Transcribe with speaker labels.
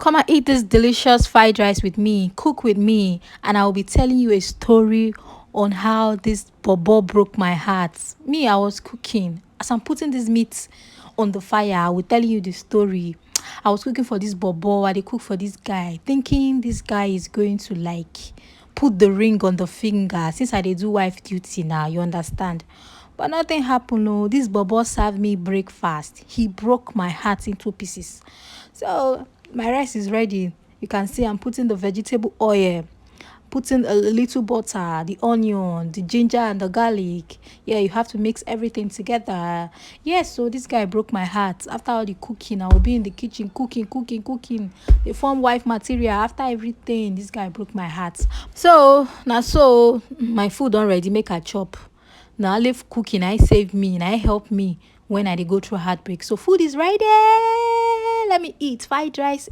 Speaker 1: Come and eat this delicious fried rice with me, cook with me, and I will be telling you a story on how this bobo broke my heart. Me, I was cooking. As I'm putting this meat on the fire, I will tell you the story. I was cooking for this bobo, I dey cook for this guy, thinking this guy is going to like put the ring on the finger since I dey do wife duty now, you understand? But nothing happened. Oh, this bobo served me breakfast. He broke my heart into pieces. So my rice is ready. You can see I'm putting the vegetable oil, putting a little butter, the onion, the ginger, and the garlic. Yeah, you have to mix everything together. Yes, so this guy broke my heart. After all the cooking, I will be in the kitchen cooking. The form wife material. After everything, this guy broke my heart. So now, so my food already make a chop. Now I live cooking. I save me and I help me when I dey go through heartbreak. So food is ready. Let me eat fried rice.